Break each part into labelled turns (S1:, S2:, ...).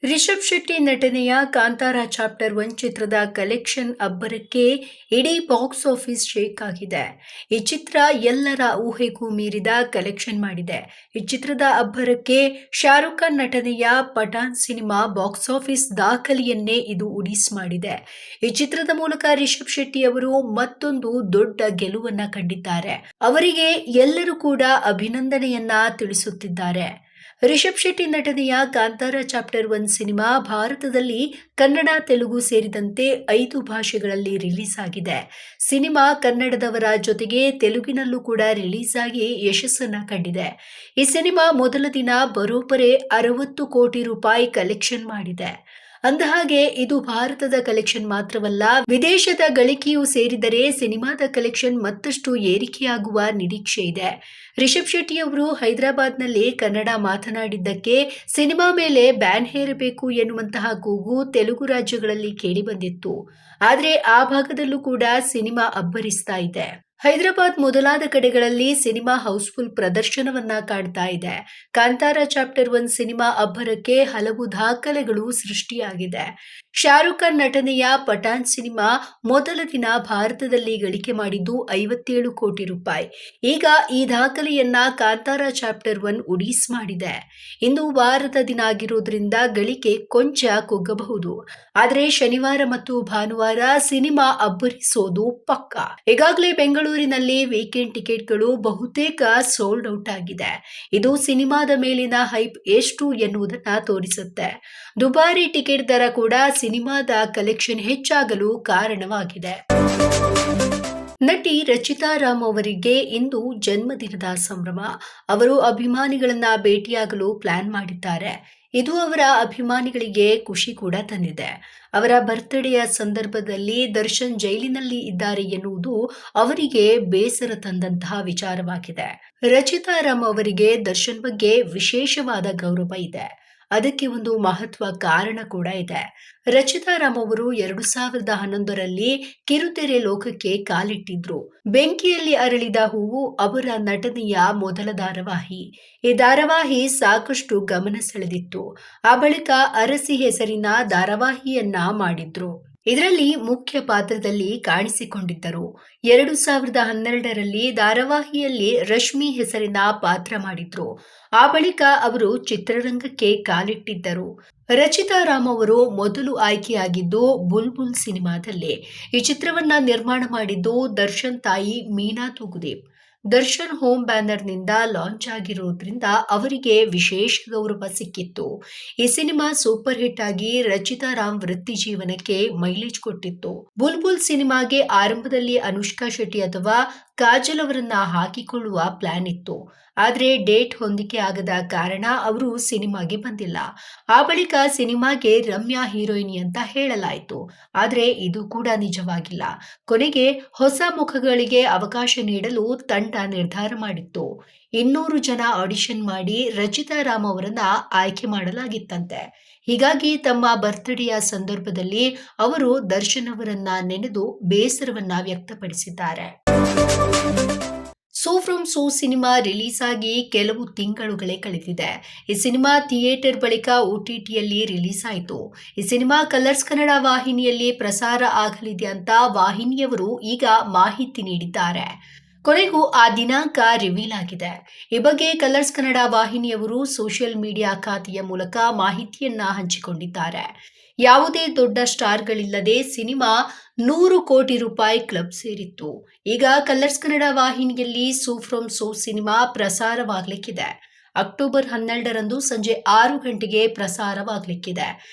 S1: ರಿಷಬ್ ಶೆಟ್ಟಿ ನಟನೆಯ ಕಾಂತಾರ ಚಾಪ್ಟರ್ 1 ಚಿತ್ರದ ಕಲೆಕ್ಷನ್ ಅಬ್ಬರಕ್ಕೆ ಇಡೀ ಬಾಕ್ಸ್ ಆಫೀಸ್ ಶೇಕ್ ಆಗಿದೆ. ಈ ಚಿತ್ರ ಎಲ್ಲರ ಊಹೆಗೂ ಮೀರಿದ ಕಲೆಕ್ಷನ್ ಮಾಡಿದೆ. ಈ ಚಿತ್ರದ ಅಬ್ಬರಕ್ಕೆ ಶಾರುಖ್ ಖಾನ್ ನಟನೆಯ ಪಠಾಣ್ ಸಿನಿಮಾ ಬಾಕ್ಸ್ ಆಫೀಸ್ ದಾಖಲೆಯನ್ನೇ ಇದು ಉಡಿಸ್ ಮಾಡಿದೆ. ಈ ಚಿತ್ರದ ಮೂಲಕ ರಿಷಬ್ ಶೆಟ್ಟಿ ಅವರು ಮತ್ತೊಂದು ದೊಡ್ಡ ಗೆಲುವನ್ನ ಕಂಡಿದ್ದಾರೆ. ಅವರಿಗೆ ಎಲ್ಲರೂ ಕೂಡ ಅಭಿನಂದನೆಯನ್ನ ತಿಳಿಸುತ್ತಿದ್ದಾರೆ. ರಿಷಬ್ ಶೆಟ್ಟಿ ನಟನೆಯ ಕಾಂತಾರ ಚಾಪ್ಟರ್ 1 ಸಿನಿಮಾ ಭಾರತದಲ್ಲಿ ಕನ್ನಡ, ತೆಲುಗು ಸೇರಿದಂತೆ 5 ಭಾಷೆಗಳಲ್ಲಿ ರಿಲೀಸ್ ಆಗಿದೆ. ಸಿನಿಮಾ ಕನ್ನಡದವರ ಜೊತೆಗೆ ತೆಲುಗಿನಲ್ಲೂ ಕೂಡ ರಿಲೀಸ್ ಆಗಿ ಯಶಸ್ಸನ್ನ ಕಂಡಿದೆ. ಈ ಸಿನಿಮಾ ಮೊದಲ ದಿನ ಬರೋಬ್ಬರಿ 60 ಕೋಟಿ ರೂಪಾಯಿ ಕಲೆಕ್ಷನ್ ಮಾಡಿದೆ. ಅಂದಹಾಗೆ ಇದು ಭಾರತದ ಕಲೆಕ್ಷನ್ ಮಾತ್ರವಲ್ಲ, ವಿದೇಶದ ಗಳಿಕೆಯೂ ಸೇರಿದರೆ ಸಿನಿಮಾದ ಕಲೆಕ್ಷನ್ ಮತ್ತಷ್ಟು ಏರಿಕೆಯಾಗುವ ನಿರೀಕ್ಷೆ ಇದೆ. ರಿಷಬ್ ಶೆಟ್ಟಿ ಅವರು ಹೈದರಾಬಾದ್ನಲ್ಲಿ ಕನ್ನಡ ಮಾತನಾಡಿದ್ದಕ್ಕೆ ಸಿನಿಮಾ ಮೇಲೆ ಬ್ಯಾನ್ ಹೇರಬೇಕು ಎನ್ನುವಂತಹ ಕೂಗು ತೆಲುಗು ರಾಜ್ಯಗಳಲ್ಲಿ ಕೇಳಿಬಂದಿತ್ತು. ಆದರೆ ಆ ಭಾಗದಲ್ಲೂ ಕೂಡ ಸಿನಿಮಾ ಅಬ್ಬರಿಸ್ತಾ ಇದೆ. ಹೈದರಾಬಾದ್ ಮೊದಲಾದ ಕಡೆಗಳಲ್ಲಿ ಸಿನಿಮಾ ಹೌಸ್ಫುಲ್ ಪ್ರದರ್ಶನವನ್ನ ಕಾಡ್ತಾ ಇದೆ. ಕಾಂತಾರ ಚಾಪ್ಟರ್ 1 ಸಿನಿಮಾ ಅಬ್ಬರಕ್ಕೆ ಹಲವು ದಾಖಲೆಗಳು ಸೃಷ್ಟಿಯಾಗಿದೆ. ಶಾರುಖ್ ಖಾನ್ ನಟನೆಯ ಪಠಾಣ್ ಸಿನಿಮಾ ಮೊದಲ ದಿನ ಭಾರತದಲ್ಲಿ ಗಳಿಕೆ ಮಾಡಿದ್ದು 57 ಕೋಟಿ ರೂಪಾಯಿ. ಈಗ ಈ ದಾಖಲೆಯನ್ನ ಕಾಂತಾರ ಚಾಪ್ಟರ್ 1 ಉಡೀಸ್ ಮಾಡಿದೆ. ಇಂದು ವಾರದ ದಿನ ಆಗಿರೋದ್ರಿಂದ ಗಳಿಕೆ ಕೊಂಚ ಕುಗ್ಗಬಹುದು. ಆದರೆ ಶನಿವಾರ ಮತ್ತು ಭಾನುವಾರ ಸಿನಿಮಾ ಅಬ್ಬರಿಸೋದು ಪಕ್ಕಾ. ಈಗಾಗಲೇ ಬೆಂಗಳೂರಿನಲ್ಲಿ ವೀಕೆಂಡ್ ಟಿಕೆಟ್ಗಳು ಬಹುತೇಕ ಸೋಲ್ಡ್ ಔಟ್ ಆಗಿದೆ. ಇದು ಸಿನಿಮಾದ ಮೇಲಿನ ಹೈಪ್ ಎಷ್ಟು ಎನ್ನುವುದನ್ನ ತೋರಿಸುತ್ತೆ. ದುಬಾರಿ ಟಿಕೆಟ್ ದರ ಕೂಡ ಸಿನಿಮಾದ ಕಲೆಕ್ಷನ್ ಹೆಚ್ಚಾಗಲು ಕಾರಣವಾಗಿದೆ. ನಟಿ ರಚಿತಾ ರಾಮ್ ಅವರಿಗೆ ಇಂದು ಜನ್ಮದಿನದ ಸಂಭ್ರಮ. ಅವರು ಅಭಿಮಾನಿಗಳನ್ನ ಭೇಟಿಯಾಗಲು ಪ್ಲಾನ್ ಮಾಡಿದ್ದಾರೆ. ಇದು ಅವರ ಅಭಿಮಾನಿಗಳಿಗೆ ಖುಷಿ ಕೂಡ ತಂದಿದೆ. ಅವರ ಬರ್ತ್ಡೇಯ ಸಂದರ್ಭದಲ್ಲಿ ದರ್ಶನ್ ಜೈಲಿನಲ್ಲಿ ಇದ್ದಾರೆ ಎನ್ನುವುದು ಅವರಿಗೆ ಬೇಸರ ತಂದಂತಹ ವಿಚಾರವಾಗಿದೆ. ರಚಿತಾ ರಾಮ್ ಅವರಿಗೆ ದರ್ಶನ್ ಬಗ್ಗೆ ವಿಶೇಷವಾದ ಗೌರವ ಇದೆ. ಅದಕ್ಕೆ ಒಂದು ಮಹತ್ವ ಕಾರಣ ಕೂಡ ಇದೆ. ರಚಿತಾ ರಾಮ್ ಅವರು 2011ರಲ್ಲಿ ಕಿರುತೆರೆ ಲೋಕಕ್ಕೆ ಕಾಲಿಟ್ಟಿದ್ರು. ಬೆಂಕಿಯಲ್ಲಿ ಅರಳಿದ ಹೂವು ಅವರ ನಟನೆಯ ಮೊದಲ ಧಾರಾವಾಹಿ. ಈ ಧಾರಾವಾಹಿ ಸಾಕಷ್ಟು ಗಮನ ಸೆಳೆದಿತ್ತು. ಆ ಬಳಿಕ ಅರಸಿ ಹೆಸರಿನ ಧಾರಾವಾಹಿಯನ್ನ ಮಾಡಿದ್ರು. ಇದರಲ್ಲಿ ಮುಖ್ಯ ಪಾತ್ರದಲ್ಲಿ ಕಾಣಿಸಿಕೊಂಡಿದ್ದರು. 2012ರಲ್ಲಿ ಧಾರಾವಾಹಿಯಲ್ಲಿ ರಶ್ಮಿ ಹೆಸರಿನ ಪಾತ್ರ ಮಾಡಿದ್ರು. ಆ ಬಳಿಕ ಅವರು ಚಿತ್ರರಂಗಕ್ಕೆ ಕಾಲಿಟ್ಟಿದ್ದರು. ರಚಿತಾ ರಾಮ್ ಅವರು ಮೊದಲು ಆಯ್ಕೆಯಾಗಿದ್ದು ಬುಲ್ಬುಲ್ ಸಿನಿಮಾದಲ್ಲಿ. ಈ ಚಿತ್ರವನ್ನ ನಿರ್ಮಾಣ ಮಾಡಿದ್ದು ದರ್ಶನ್ ತಾಯಿ ಮೀನಾ ತೂಗುದೀಪ್. ದರ್ಶನ್ ಹೋಮ್ ಬ್ಯಾನರ್ನಿಂದ ಲಾಂಚ್ ಆಗಿರೋದ್ರಿಂದ ಅವರಿಗೆ ವಿಶೇಷ ಗೌರವ ಸಿಕ್ಕಿತ್ತು. ಈ ಸಿನಿಮಾ ಸೂಪರ್ ಹಿಟ್ ಆಗಿ ರಚಿತಾ ರಾಮ್ ವೃತ್ತಿ ಜೀವನಕ್ಕೆ ಮೈಲೇಜ್ ಕೊಟ್ಟಿತ್ತು. ಬುಲ್ಬುಲ್ ಸಿನಿಮಾಗೆ ಆರಂಭದಲ್ಲಿ ಅನುಷ್ಕಾ ಶೆಟ್ಟಿ ಅಥವಾ ಕಾಜಲ್ ಅವರನ್ನ ಹಾಕಿಕೊಳ್ಳುವ ಪ್ಲಾನ್ ಇತ್ತು. ಆದ್ರೆ ಡೇಟ್ ಹೊಂದಿಕೆ ಆಗದ ಕಾರಣ ಅವರು ಸಿನಿಮಾಗೆ ಬಂದಿಲ್ಲ. ಆ ಬಳಿಕ ಸಿನಿಮಾಗೆ ರಮ್ಯಾ ಹೀರೋಯಿನಿ ಅಂತ ಹೇಳಲಾಯಿತು. ಆದ್ರೆ ಇದು ಕೂಡ ನಿಜವಾಗಿಲ್ಲ. ಕೊನೆಗೆ ಹೊಸ ಮುಖಗಳಿಗೆ ಅವಕಾಶ ನೀಡಲು ತಂಡ ನಿರ್ಧಾರ ಮಾಡಿತ್ತು. 200 ಜನ ಆಡಿಷನ್ ಮಾಡಿ ರಚಿತಾ ರಾಮ್ ಅವರನ್ನ ಆಯ್ಕೆ ಮಾಡಲಾಗಿತ್ತಂತೆ. ಹೀಗಾಗಿ ತಮ್ಮ ಬರ್ತ್ಡೇಯ ಸಂದರ್ಭದಲ್ಲಿ ಅವರು ದರ್ಶನ್ ಅವರನ್ನ ನೆನೆದು ಬೇಸರವನ್ನ ವ್ಯಕ್ತಪಡಿಸಿದ್ದಾರೆ. So from So cinema release ಆಗಿ ಕೆಲವು ತಿಂಗಳುಗಳೇ ಕಳೆದಿದೆ. ಈ ಸಿನಿಮಾ ಥಿಯೇಟರ್ ಬಳಿಕ OTTಯಲ್ಲಿ ರಿಲೀಸ್ ಆಯಿತು. ಈ ಸಿನಿಮಾ ಕಲರ್ಸ್ ಕನ್ನಡ ವಾಹಿನಿಯಲ್ಲಿ ಪ್ರಸಾರ ಆಗಲಿದೆ ಅಂತ ವಾಹಿನಿಯವರು ಈಗ ಮಾಹಿತಿ ನೀಡಿದ್ದಾರೆ. ಕೊನೆಗೂ ಆ ದಿನಾಂಕ ರಿವೀಲ್ ಆಗಿದೆ. ಈ ಬಗ್ಗೆ ಕಲರ್ಸ್ ಕನ್ನಡ ವಾಹಿನಿಯವರು ಸೋಷಿಯಲ್ ಮೀಡಿಯಾ ಖಾತೆಯ ಮೂಲಕ ಮಾಹಿತಿಯನ್ನ ಹಂಚಿಕೊಂಡಿದ್ದಾರೆ. ಯಾವುದೇ ದೊಡ್ಡ ಸ್ಟಾರ್ಗಳಿಲ್ಲದೆ ಸಿನಿಮಾ 100 ಕೋಟಿ ರೂಪಾಯಿ ಕ್ಲಬ್ ಸೇರಿತ್ತು. ಈಗ ಕಲರ್ಸ್ ಕನ್ನಡ ವಾಹಿನಿಯಲ್ಲಿ ಸೋ ಫ್ರಮ್ ಸೋ ಸಿನಿಮಾ ಪ್ರಸಾರವಾಗಲಿಕ್ಕಿದೆ. ಅಕ್ಟೋಬರ್ 12ರಂದು ಸಂಜೆ 6 ಗಂಟೆಗೆ ಪ್ರಸಾರವಾಗಲಿಕ್ಕಿದೆ.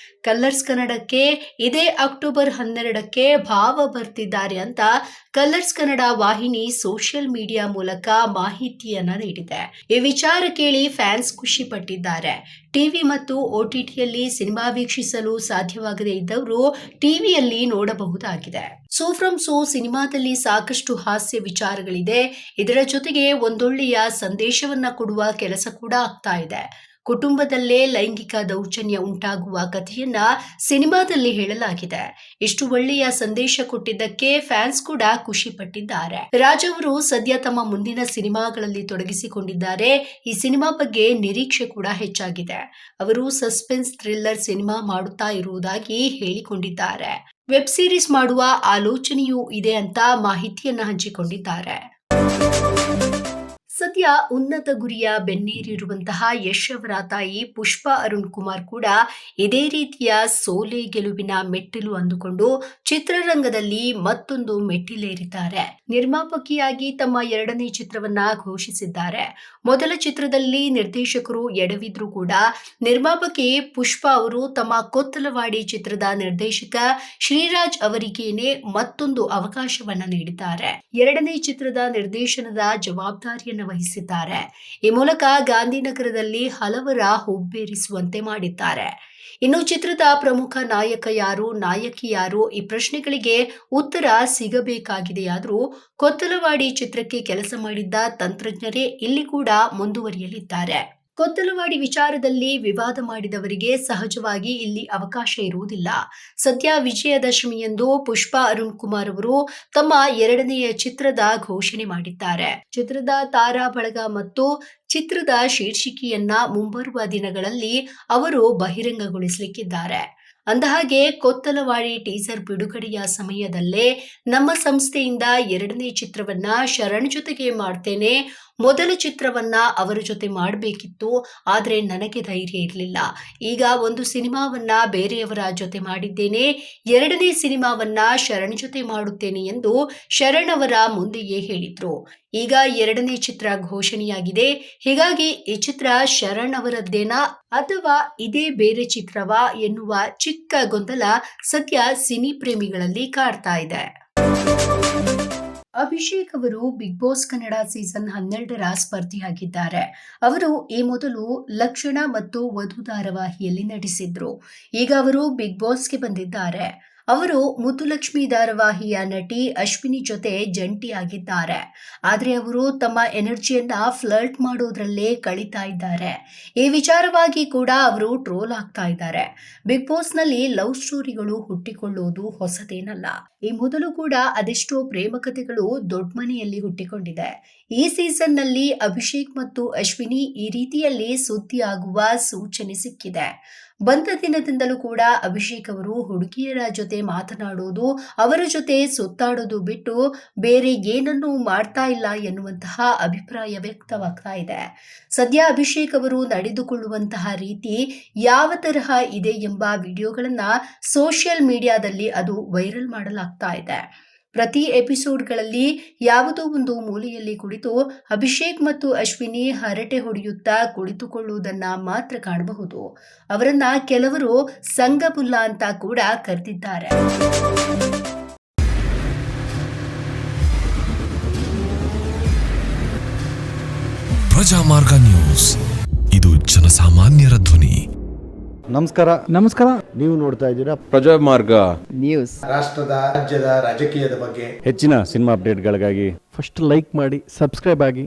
S1: ಕಲರ್ಸ್ ಕನ್ನಡಕ್ಕೆ ಇದೇ ಅಕ್ಟೋಬರ್ 12ಕ್ಕೆ ಭಾವ ಬರ್ತಿದ್ದಾರೆ ಅಂತ ಕಲರ್ಸ್ ಕನ್ನಡ ವಾಹಿನಿ ಸೋಷಿಯಲ್ ಮೀಡಿಯಾ ಮೂಲಕ ಮಾಹಿತಿಯನ್ನ ನೀಡಿದೆ. ಈ ವಿಚಾರ ಕೇಳಿ ಫ್ಯಾನ್ಸ್ ಖುಷಿ ಪಟ್ಟಿದ್ದಾರೆ. ಟಿವಿ ಮತ್ತು OTTಯಲ್ಲಿ ಸಿನಿಮಾ ವೀಕ್ಷಿಸಲು ಸಾಧ್ಯವಾಗದೇ ಇದ್ದವರು ಟಿವಿಯಲ್ಲಿ ನೋಡಬಹುದಾಗಿದೆ. ಸೋ ಫ್ರಮ್ ಸೋ ಸಿನಿಮಾದಲ್ಲಿ ಸಾಕಷ್ಟು ಹಾಸ್ಯ ವಿಚಾರಗಳಿದೆ. ಇದರ ಜೊತೆಗೆ ಒಂದೊಳ್ಳೆಯ ಸಂದೇಶವನ್ನ ಕೊಡುವ ಕೆಲಸ ಕೂಡ ಆಗ್ತಾ ಇದೆ. ಕುಟುಂಬದಲ್ಲೇ ಲೈಂಗಿಕ ದೌರ್ಜನ್ಯ ಉಂಟಾಗುವ ಕಥೆಯನ್ನ ಸಿನಿಮಾದಲ್ಲಿ ಹೇಳಲಾಗಿದೆ. ಇಷ್ಟು ಒಳ್ಳೆಯ ಸಂದೇಶ ಕೊಟ್ಟಿದ್ದಕ್ಕೆ ಫ್ಯಾನ್ಸ್ ಕೂಡ ಖುಷಿ ಪಟ್ಟಿದ್ದಾರೆ. ರಾಜ್ ಅವರು ಸದ್ಯ ತಮ್ಮ ಮುಂದಿನ ಸಿನಿಮಾಗಳಲ್ಲಿ ತೊಡಗಿಸಿಕೊಂಡಿದ್ದಾರೆ. ಈ ಸಿನಿಮಾ ಬಗ್ಗೆ ನಿರೀಕ್ಷೆ ಕೂಡ ಹೆಚ್ಚಾಗಿದೆ. ಅವರು ಸಸ್ಪೆನ್ಸ್ ಥ್ರಿಲ್ಲರ್ ಸಿನಿಮಾ ಮಾಡುತ್ತಾ ಇರುವುದಾಗಿ ಹೇಳಿಕೊಂಡಿದ್ದಾರೆ. ವೆಬ್ ಸೀರೀಸ್ ಮಾಡುವ ಆಲೋಚನೆಯೂ ಇದೆ ಅಂತ ಮಾಹಿತಿಯನ್ನ ಹಂಚಿಕೊಂಡಿದ್ದಾರೆ. ಸದ್ಯ ಉನ್ನತ ಗುರಿಯ ಬೆನ್ನೇರಿರುವಂತಹ ಯಶ್ ಅವರ ತಾಯಿ ಪುಷ್ಪಾ ಅರುಣ್ ಕುಮಾರ್ ಕೂಡ ಇದೇ ರೀತಿಯ ಸೋಲೆ ಗೆಲುವಿನ ಮೆಟ್ಟಿಲು ಅಂದುಕೊಂಡು ಚಿತ್ರರಂಗದಲ್ಲಿ ಮತ್ತೊಂದು ಮೆಟ್ಟಿಲೇರಿದ್ದಾರೆ. ನಿರ್ಮಾಪಕಿಯಾಗಿ ತಮ್ಮ 2ನೇ ಚಿತ್ರವನ್ನ ಘೋಷಿಸಿದ್ದಾರೆ. ಮೊದಲ ಚಿತ್ರದಲ್ಲಿ ನಿರ್ದೇಶಕರು ಎಡವಿದ್ರು ಕೂಡ ನಿರ್ಮಾಪಕಿ ಪುಷ್ಪಾ ಅವರು ತಮ್ಮ ಕೊತ್ತಲವಾಡಿ ಚಿತ್ರದ ನಿರ್ದೇಶಕ ಶ್ರೀರಾಜ್ ಅವರಿಗೇನೆ ಮತ್ತೊಂದು ಅವಕಾಶವನ್ನ ನೀಡಿದ್ದಾರೆ. 2ನೇ ಚಿತ್ರದ ನಿರ್ದೇಶನದ ಜವಾಬ್ದಾರಿಯನ್ನು ವಹಿಸಿದ್ದಾರೆ. ಈ ಮೂಲಕ ಗಾಂಧಿನಗರದಲ್ಲಿ ಹಲವರ ಹುಬ್ಬೇರಿಸುವಂತೆ ಮಾಡಿದ್ದಾರೆ. ಇನ್ನು ಚಿತ್ರದ ಪ್ರಮುಖ ನಾಯಕ ಯಾರು, ನಾಯಕಿ ಯಾರು ಈ ಪ್ರಶ್ನೆಗಳಿಗೆ ಉತ್ತರ ಸಿಗಬೇಕಾಗಿದೆಯಾದರೂ ಕೊತ್ತಲವಾಡಿ ಚಿತ್ರಕ್ಕೆ ಕೆಲಸ ಮಾಡಿದ್ದ ತಂತ್ರಜ್ಞರೇ ಇಲ್ಲಿ ಕೂಡ ಮುಂದುವರಿಯಲಿದ್ದಾರೆ. ಕೊತ್ತಲವಾಡಿ ವಿಚಾರದಲ್ಲಿ ವಿವಾದ ಮಾಡಿದವರಿಗೆ ಸಹಜವಾಗಿ ಇಲ್ಲಿ ಅವಕಾಶ ಇರುವುದಿಲ್ಲ. ಸದ್ಯ ವಿಜಯದಶಮಿಯಂದು ಪುಷ್ಪಾ ಅರುಣ್ ಕುಮಾರ್ ಅವರು ತಮ್ಮ 2ನೇ ಚಿತ್ರದ ಘೋಷಣೆ ಮಾಡಿದ್ದಾರೆ. ಚಿತ್ರದ ತಾರಾ ಬಳಗ ಮತ್ತು ಚಿತ್ರದ ಶೀರ್ಷಿಕೆಯನ್ನ ಮುಂಬರುವ ದಿನಗಳಲ್ಲಿ ಅವರು ಬಹಿರಂಗಗೊಳಿಸಲಿಕ್ಕಿದ್ದಾರೆ. ಅಂದಹಾಗೆ ಕೊತ್ತಲವಾಡಿ ಟೀಸರ್ ಬಿಡುಗಡೆಯ ಸಮಯದಲ್ಲೇ ನಮ್ಮ ಸಂಸ್ಥೆಯಿಂದ 2ನೇ ಚಿತ್ರವನ್ನ ಶರಣ್ ಜೊತೆಗೆ ಮಾಡ್ತೇನೆ, ಮೊದಲ ಚಿತ್ರವನ್ನ ಅವರ ಜೊತೆ ಮಾಡಬೇಕಿತ್ತು, ಆದ್ರೆ ನನಗೆ ಧೈರ್ಯ ಇರಲಿಲ್ಲ. ಈಗ ಒಂದು ಸಿನಿಮಾವನ್ನ ಬೇರೆಯವರ ಜೊತೆ ಮಾಡಿದ್ದೇನೆ, 2ನೇ ಸಿನಿಮಾವನ್ನ ಶರಣ್ ಜೊತೆ ಮಾಡುತ್ತೇನೆ ಎಂದು ಶರಣ್ ಅವರ ಮುಂದೆಯೇ ಹೇಳಿದ್ರು. ಈಗ 2ನೇ ಚಿತ್ರ ಘೋಷಣೆಯಾಗಿದೆ. ಹೀಗಾಗಿ ಈ ಚಿತ್ರ ಶರಣ್ ಅವರದ್ದೇನಾ ಅಥವಾ ಇದೇ ಬೇರೆ ಚಿತ್ರವಾ ಎನ್ನುವ ಚಿಕ್ಕ ಗೊಂದಲ ಸದ್ಯ ಸಿನಿ ಪ್ರೇಮಿಗಳಲ್ಲಿ ಕಾಡ್ತಾ ಇದೆ. ಅಭಿಷೇಕ್ ಅವರು ಬಿಗ್ ಬಾಸ್ ಕನ್ನಡ ಸೀಸನ್ 12ರ ಸ್ಪರ್ಧಿಯಾಗಿದ್ದಾರೆ. ಅವರು ಈ ಮೊದಲು ಲಕ್ಷಣ ಮತ್ತು ವಧು ಧಾರಾವಾಹಿಯಲ್ಲಿ ನಟಿಸಿದ್ರು. ಈಗ ಅವರು ಬಿಗ್ ಬಾಸ್ಗೆ ಬಂದಿದ್ದಾರೆ. ಅವರು ಮುತ್ತುಲಕ್ಷ್ಮಿ ಧಾರಾವಾಹಿಯ ನಟಿ ಅಶ್ವಿನಿ ಜೊತೆ ಜಂಟಿಯಾಗಿದ್ದಾರೆ. ಆದರೆ ಅವರು ತಮ್ಮ ಎನರ್ಜಿಯನ್ನ ಫ್ಲರ್ಟ್ ಮಾಡೋದ್ರಲ್ಲೇ ಕಳೀತಾ ಇದ್ದಾರೆ. ಈ ವಿಚಾರವಾಗಿ ಕೂಡ ಅವರು ಟ್ರೋಲ್ ಆಗ್ತಾ ಇದ್ದಾರೆ. ಬಿಗ್ ಬಾಸ್ ನಲ್ಲಿ ಲವ್ ಸ್ಟೋರಿಗಳು ಹುಟ್ಟಿಕೊಳ್ಳುವುದು ಹೊಸದೇನಲ್ಲ. ಈ ಮೊದಲು ಕೂಡ ಅದೆಷ್ಟೋ ಪ್ರೇಮ ಕಥೆಗಳು ದೊಡ್ಡ ಮನೆಯಲ್ಲಿ ಹುಟ್ಟಿಕೊಂಡಿದೆ. ಈ ಸೀಸನ್ ನಲ್ಲಿ ಅಭಿಷೇಕ್ ಮತ್ತು ಅಶ್ವಿನಿ ಈ ರೀತಿಯಲ್ಲಿ ಸುದ್ದಿಯಾಗುವ ಸೂಚನೆ ಸಿಕ್ಕಿದೆ. ಬಂದ ದಿನದಿಂದಲೂ ಕೂಡ ಅಭಿಷೇಕ್ ಅವರು ಹುಡುಗಿಯರ ಜೊತೆ ಮಾತನಾಡೋದು, ಅವರ ಜೊತೆ ಸುತ್ತಾಡೋದು ಬಿಟ್ಟು ಬೇರೆ ಏನನ್ನೂ ಮಾಡ್ತಾ ಇಲ್ಲ ಎನ್ನುವಂತಹ ಅಭಿಪ್ರಾಯ ವ್ಯಕ್ತವಾಗ್ತಾ ಇದೆ. ಸದ್ಯ ಅಭಿಷೇಕ್ ಅವರು ನಡೆದುಕೊಳ್ಳುವಂತಹ ರೀತಿ ಯಾವ ತರಹ ಇದೆ ಎಂಬ ವಿಡಿಯೋಗಳನ್ನ ಸೋಷಿಯಲ್ ಮೀಡಿಯಾದಲ್ಲಿ ಅದು ವೈರಲ್ ಮಾಡಲಾಗ್ತಾ ಇದೆ. ಪ್ರತಿ ಎಪಿಸೋಡ್ಗಳಲ್ಲಿ ಯಾವುದೋ ಒಂದು ಮೂಲೆಯಲ್ಲಿ ಕುಳಿತು ಅಭಿಷೇಕ್ ಮತ್ತು ಅಶ್ವಿನಿ ಹರಟೆ ಹೊಡೆಯುತ್ತಾ ಕುಳಿತುಕೊಳ್ಳುವುದನ್ನ ಮಾತ್ರ ಕಾಣಬಹುದು. ಅವರನ್ನ ಕೆಲವರು ಸಂಗಬುಲ್ಲ ಅಂತ ಕೂಡ ಕರೆದಿದ್ದಾರೆ.
S2: ಪ್ರಜಾಮಾರ್ಗ ನ್ಯೂಸ್, ಇದು ಜನಸಾಮಾನ್ಯರ ಧ್ವನಿ.
S3: ನಮಸ್ಕಾರ. ನೀವು ನೋಡ್ತಾ ಇದ್ದೀರಾ
S4: ಪ್ರಜಾಮಾರ್ಗ
S3: ನ್ಯೂಸ್.
S5: ರಾಷ್ಟ್ರದ ರಾಜ್ಯದ ರಾಜಕೀಯದ ಬಗ್ಗೆ
S3: ಹೆಚ್ಚಿನ ಸಿನಿಮಾ ಅಪ್ಡೇಟ್ಗಳಿಗಾಗಿ
S6: ಫಸ್ಟ್ ಲೈಕ್ ಮಾಡಿ, ಸಬ್ಸ್ಕ್ರೈಬ್ ಆಗಿ.